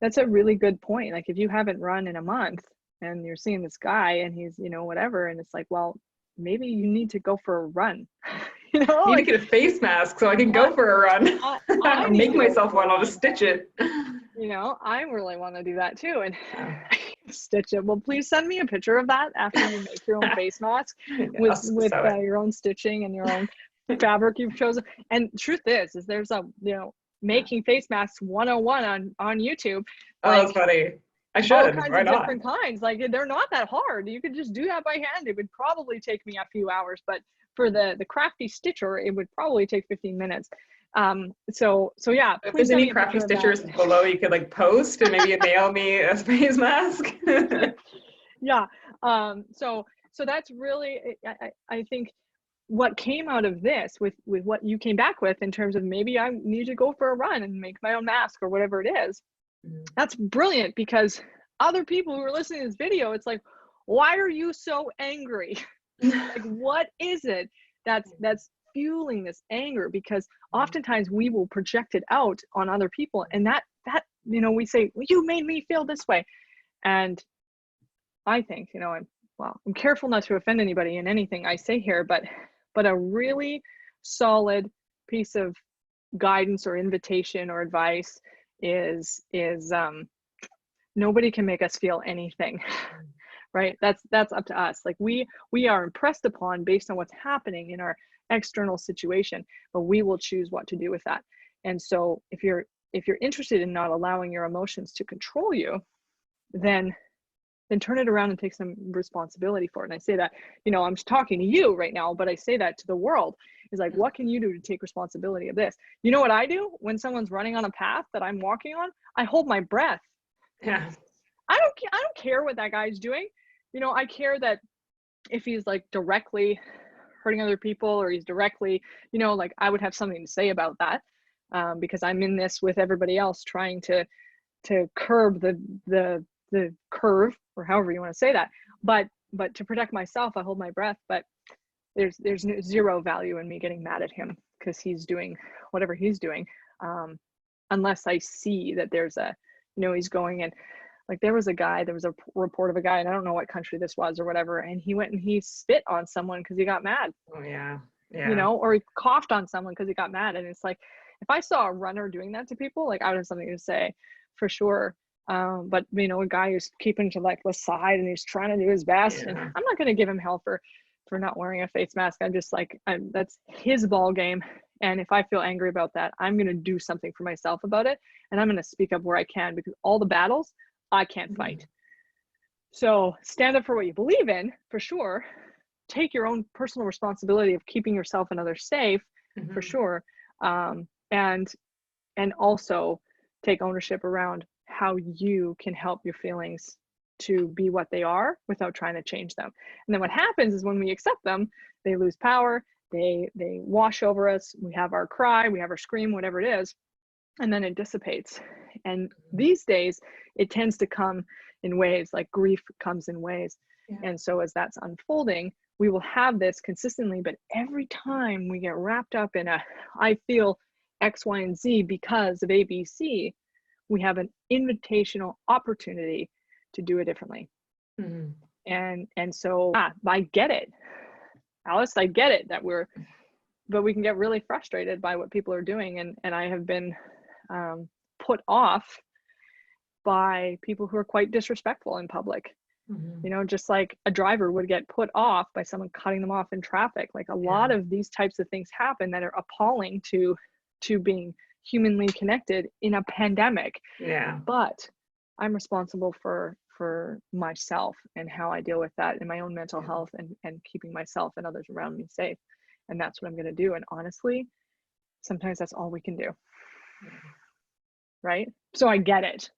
A: that's a really good point. Like, if you haven't run in a month and you're seeing this guy and he's, you know, whatever, and it's like, well, maybe you need to go for a run. You know,
B: I need
A: like,
B: to get a face mask so I can go for a run.
A: I
B: I'll
A: need
B: make
A: to go
B: myself
A: for a
B: one. I'll just
A: run.
B: stitch it.
A: You know, I really want to do that too. And
B: Yeah.
A: stitch it. Well, please send me a picture of that after you make your own face mask
B: Yeah,
A: with
B: I'll sew it.
A: your own stitching and your own fabric you've chosen. And truth is there's a, you know, making face masks 101 on YouTube.
B: Oh,
A: Like,
B: that's funny. I
A: all
B: should.
A: kinds
B: Why
A: of
B: not?
A: different kinds. Like, they're not that hard. You could just do that by hand. It would probably take me a few hours, but for the crafty stitcher, it would probably take 15 minutes. So yeah,
B: If
A: please
B: there's
A: send
B: any
A: me a
B: crafty
A: picture of that.
B: stitchers below, you could like post and maybe mail me a face mask.
A: Yeah. So that's really, I think what came out of this with what you came back with in terms of maybe I need to go for a run and make my own mask or whatever it is. That's brilliant, because other people who are listening to this video, it's like, why are you so angry? Like, what is it that's fueling this anger? Because oftentimes we will project it out on other people, and that you know, we say, well, you made me feel this way. And I think, you know, I'm careful not to offend anybody in anything I say here, but a really solid piece of guidance or invitation or advice is nobody can make us feel anything. Right? That's up to us. Like, we are impressed upon based on what's happening in our external situation, but we will choose what to do with that. And so if you're interested in not allowing your emotions to control you, then turn it around and take some responsibility for it. And I say that, you know, I'm just talking to you right now, but I say that to the world, is like, what can you do to take responsibility of this? You know what I do when someone's running on a path that I'm walking on? I hold my breath.
B: Yeah.
A: I don't care what that guy's doing. You know, I care that if he's like directly hurting other people, or he's directly, you know, like, I would have something to say about that, because I'm in this with everybody else trying to curb the curve, or however you want to say that. But to protect myself, I hold my breath. But there's zero value in me getting mad at him because he's doing whatever he's doing, unless I see that there's a, you know, he's going and, like, there was a report of a guy, and I don't know what country this was or whatever, and he went and he spit on someone because he got mad.
B: Oh yeah.
A: You know, or he coughed on someone because he got mad. And it's like, if I saw a runner doing that to people, like, I would have something to say for sure. But, you know, a guy who's keeping to like the side and he's trying to do his best, and I'm not going to give him hell for not wearing a face mask. I'm just like, that's his ball game. And if I feel angry about that, I'm going to do something for myself about it. And I'm going to speak up where I can, because all the battles I can't fight. So stand up for what you believe in, for sure. Take your own personal responsibility of keeping yourself and others safe, for sure. And also take ownership around how you can help your feelings to be what they are without trying to change them. And then what happens is, when we accept them, they lose power, they wash over us. We have our cry, we have our scream, whatever it is, and then it dissipates. And these days it tends to come in waves, like grief comes in waves. And so as that's unfolding, we will have this consistently, but every time we get wrapped up in I feel X, Y, and Z because of ABC, we have an invitational opportunity to do it differently. And so I get it, Alice, I get it that but we can get really frustrated by what people are doing. And I have been put off by people who are quite disrespectful in public. You know, just like a driver would get put off by someone cutting them off in traffic. Like, a lot of these types of things happen that are appalling to being humanly connected in a pandemic. But I'm responsible for myself and how I deal with that in my own mental health, and keeping myself and others around me safe. And that's what I'm going to do. And honestly, sometimes that's all we can do. Right? So I get it,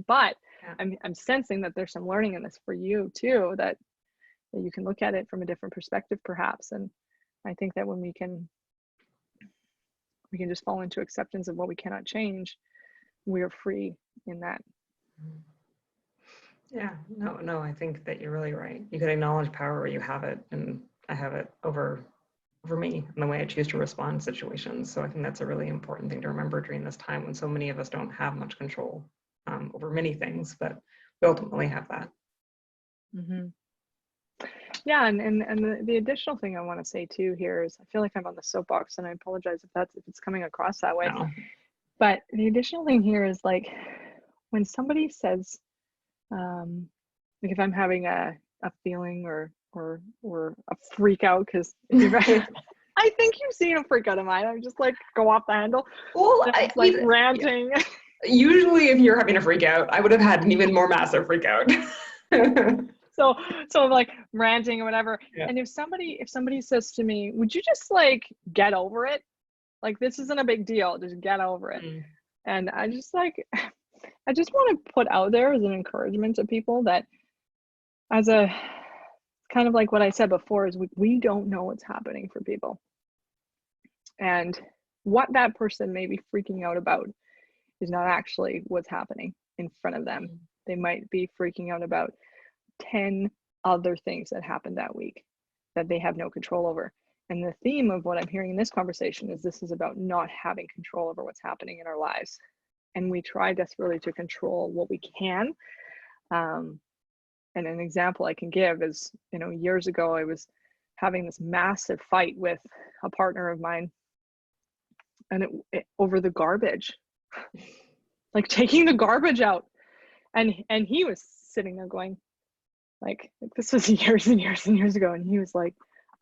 A: but I'm sensing that there's some learning in this for you too, that you can look at it from a different perspective perhaps. And I think that when we can just fall into acceptance of what we cannot change, we are free in that.
B: No, I think that you're really right. You can acknowledge power where you have it, and I have it over for me and the way I choose to respond to situations. So I think that's a really important thing to remember during this time when so many of us don't have much control over many things, but we ultimately have that.
A: Mm-hmm. Yeah, and the additional thing I want to say too here is I feel like I'm on the soapbox, and I apologize if it's coming across that way.
B: No.
A: But the additional thing here is like when somebody says, like if I'm having a feeling or a freak out, because I think you've seen a freak out of mine. I'm just like go off the handle.
B: Well,
A: It's like ranting.
B: Yeah. Usually, if you're having a freak out, I would have had an even more massive freak out.
A: So I'm like ranting or whatever.
B: Yeah.
A: And if somebody says to me, would you just like get over it? Like, this isn't a big deal. Just get over it.
B: Mm.
A: And I just want to put out there as an encouragement to people that as a kind of like what I said before is we don't know what's happening for people. And what that person may be freaking out about is not actually what's happening in front of them. They might be freaking out about 10 other things that happened that week that they have no control over. And the theme of what I'm hearing in this conversation is this is about not having control over what's happening in our lives. And we try desperately to control what we can. And an example I can give is, years ago, I was having this massive fight with a partner of mine, and it over the garbage, like taking the garbage out. And he was sitting there going, like this was years and years and years ago. And he was like,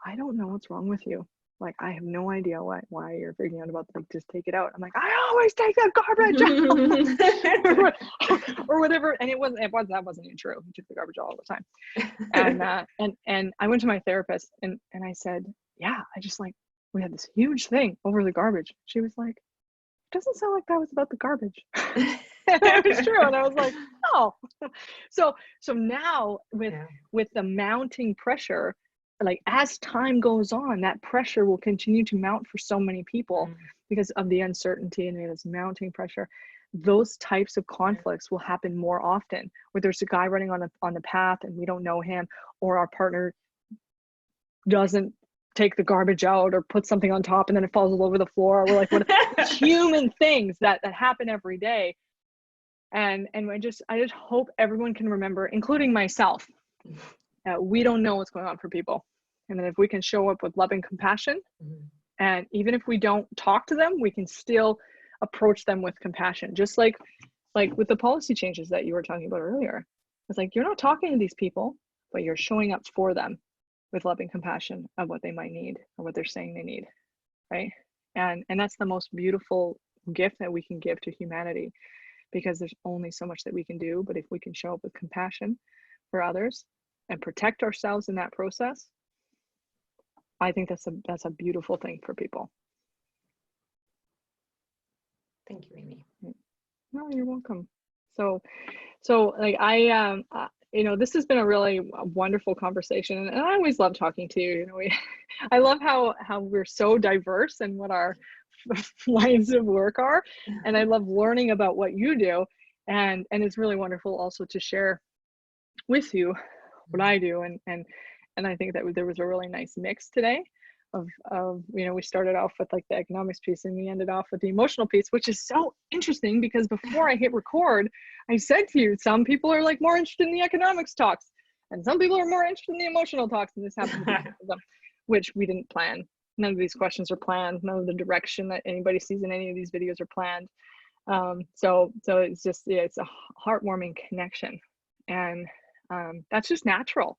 A: I don't know what's wrong with you. Like, I have no idea why you're freaking out about, like, just take it out. I'm like, I always take the garbage out. or whatever. And that wasn't even true. He took the garbage all the time. And I went to my therapist and I said, yeah, I just like, we had this huge thing over the garbage. She was like, it doesn't sound like that was about the garbage. It was true. And I was like, oh. So now with the mounting pressure, like as time goes on, that pressure will continue to mount for so many people because of the uncertainty and this mounting pressure. Those types of conflicts will happen more often, where there's a guy running on the path and we don't know him, or our partner doesn't take the garbage out or put something on top and then it falls all over the floor. We're like, what human things that happen every day. And I just hope everyone can remember, including myself, that we don't know what's going on for people. And then if we can show up with love and compassion, and even if we don't talk to them, we can still approach them with compassion. Just like with the policy changes that you were talking about earlier. It's like, you're not talking to these people, but you're showing up for them with love and compassion of what they might need or what they're saying they need, right? And that's the most beautiful gift that we can give to humanity, because there's only so much that we can do. But if we can show up with compassion for others and protect ourselves in that process, I think that's a beautiful thing for people.
B: Thank you, Amy.
A: No, you're welcome. So like this has been a really wonderful conversation, and I always love talking to you. I love how we're so diverse and what our lines of work are, and I love learning about what you do, and it's really wonderful also to share with you what I do, and I think that there was a really nice mix today of we started off with like the economics piece and we ended off with the emotional piece, which is so interesting because before I hit record, I said to you, some people are like more interested in the economics talks and some people are more interested in the emotional talks, and this happened to be them, which we didn't plan. None of these questions are planned. None of the direction that anybody sees in any of these videos are planned. So it's just, it's a heartwarming connection, and that's just natural.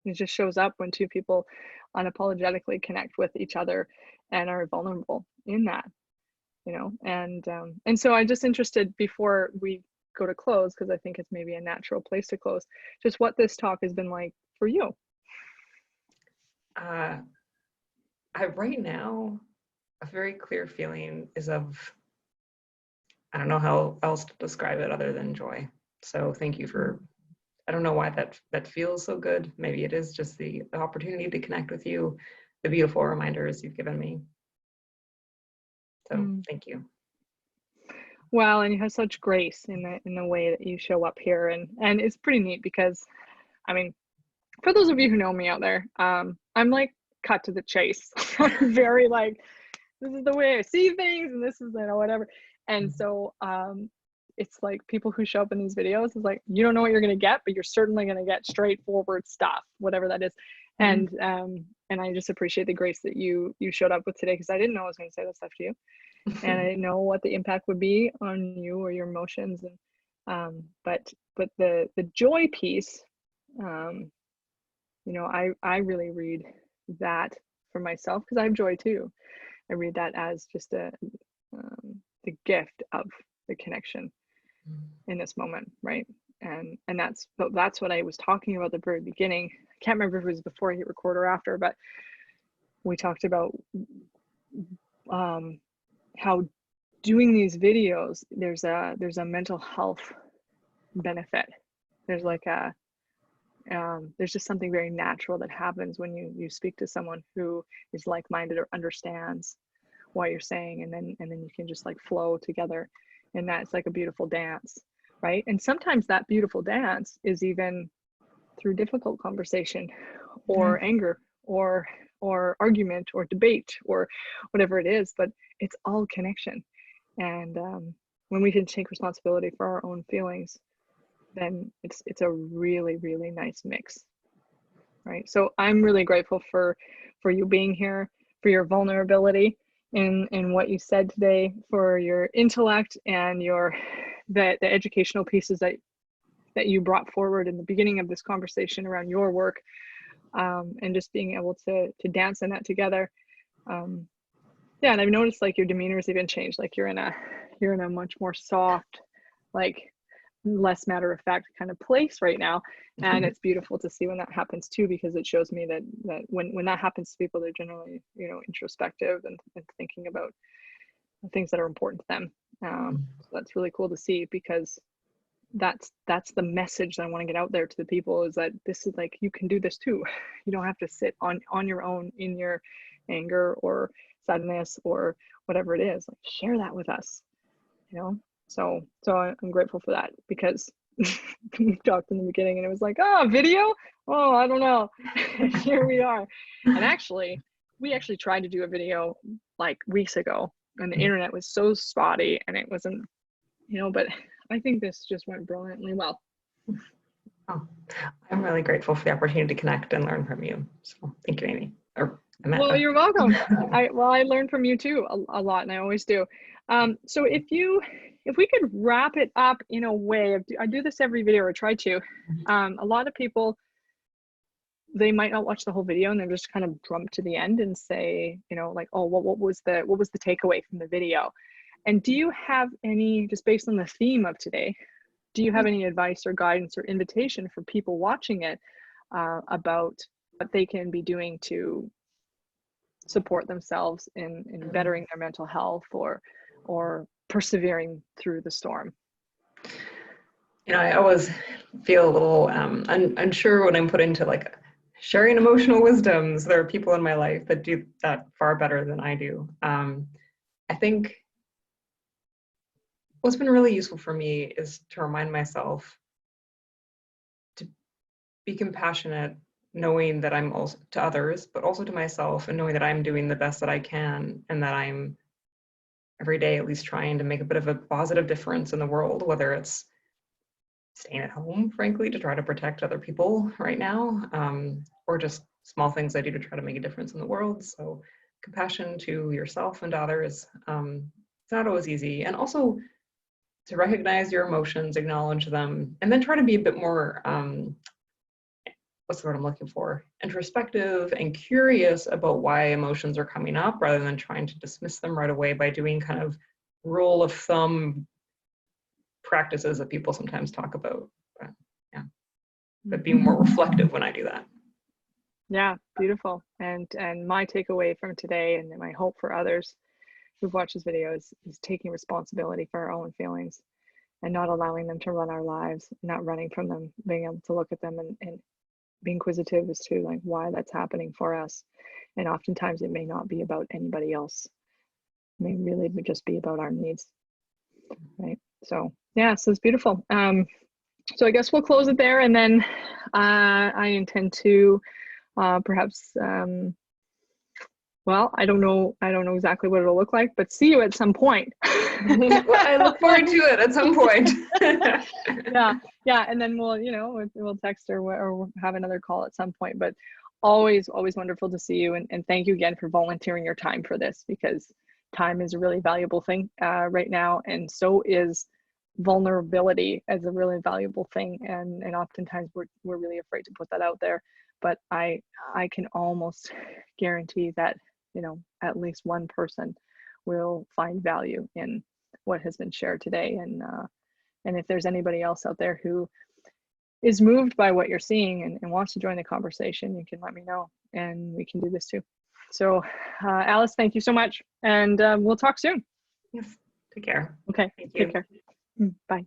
A: It just shows up when two people unapologetically connect with each other and are vulnerable in that, and so I'm just interested, before we go to close, because I think it's maybe a natural place to close, just what this talk has been like for you.
B: Right now, a very clear feeling is of, I don't know how else to describe it other than joy. So thank you for, I don't know why that feels so good. Maybe it is just the opportunity to connect with you, the beautiful reminders you've given me. So thank you.
A: Well, and you have such grace in the way that you show up here, and it's pretty neat because, I mean, for those of you who know me out there, I'm like cut to the chase. I'm very like, this is the way I see things, and this is, you know, whatever. And so it's like people who show up in these videos is like, you don't know what you're going to get, but you're certainly going to get straightforward stuff, whatever that is. And I just appreciate the grace that you showed up with today, because I didn't know I was going to say that stuff to you, and I didn't know what the impact would be on you or your emotions. And but the joy piece, you know, I really read that for myself, because I have joy too. I read that as just the gift of the connection in this moment, right? And that's what I was talking about at the very beginning. I can't remember if it was before I hit record or after, but we talked about how doing these videos, there's a mental health benefit. There's like a there's just something very natural that happens when you speak to someone who is like-minded or understands what you're saying, and then you can just like flow together, and that's like a beautiful dance, right? And sometimes that beautiful dance is even through difficult conversation or anger or argument or debate or whatever it is, but it's all connection. And when we can take responsibility for our own feelings, then it's a really, really nice mix, right? So I'm really grateful for you being here, for your vulnerability in what you said today, for your intellect and the educational pieces that you brought forward in the beginning of this conversation around your work, and just being able to dance in that together. Yeah, and I've noticed like your demeanor's even changed. Like you're in a much more soft, like less matter of fact kind of place right now, and it's beautiful to see when that happens too, because it shows me that when that happens to people, they're generally, you know, introspective and thinking about the things that are important to them. So that's really cool to see, because that's the message that I want to get out there to the people, is that this is like, you can do this too. You don't have to sit on your own in your anger or sadness or whatever it is. Like, share that with us, you know. So I'm grateful for that, because we talked in the beginning and it was like, oh, video, oh, I don't know. Here we are. And we actually tried to do a video like weeks ago, and the internet was so spotty and it wasn't, you know, but I think this just went brilliantly well.
B: Oh, I'm really grateful for the opportunity to connect and learn from you. So thank you, Amy. Or Amanda.
A: Well, you're welcome. I learned from you too a lot, and I always do. So if we could wrap it up in a way, I do this every video, or try to. A lot of people, they might not watch the whole video and they're just kind of jump to the end and say, you know, like, oh, what was the takeaway from the video? And do you have any, just based on the theme of today, do you have any advice or guidance or invitation for people watching it about what they can be doing to support themselves in bettering their mental health or persevering through the storm?
B: You know, I always feel a little unsure when I'm put into like sharing emotional wisdoms. There are people in my life that do that far better than I do. I think what's been really useful for me is to remind myself to be compassionate, knowing that I'm also to others, but also to myself, and knowing that I'm doing the best that I can, and that I'm every day at least trying to make a bit of a positive difference in the world, whether it's staying at home, frankly, to try to protect other people right now, or just small things I do to try to make a difference in the world. So compassion to yourself and to others. It's not always easy. And also to recognize your emotions, acknowledge them, and then try to be a bit more, what's the word I'm looking for? Introspective and curious about why emotions are coming up, rather than trying to dismiss them right away by doing kind of rule of thumb practices that people sometimes talk about. But yeah, but being more reflective when I do that.
A: Yeah, beautiful. And my takeaway from today, and my hope for others who've watched this video, is taking responsibility for our own feelings and not allowing them to run our lives, not running from them, being able to look at them and be inquisitive as to like why that's happening for us. And oftentimes it may not be about anybody else. It may really just be about our needs, right? So yeah, so it's beautiful. So I guess we'll close it there, and then I intend to perhaps Well, I don't know exactly what it'll look like, but see you at some point.
B: Well, I look forward to it at some point.
A: yeah, and then we'll, we'll text or have another call at some point. But always wonderful to see you, and thank you again for volunteering your time for this, because time is a really valuable thing right now, and so is vulnerability as a really valuable thing, and oftentimes we're really afraid to put that out there. But I can almost guarantee that at least one person will find value in what has been shared today. And if there's anybody else out there who is moved by what you're seeing and wants to join the conversation, you can let me know, and we can do this too. So Alice, thank you so much, and we'll talk soon.
B: Yes, take care.
A: Okay,
B: Thank you.
A: take care. Bye.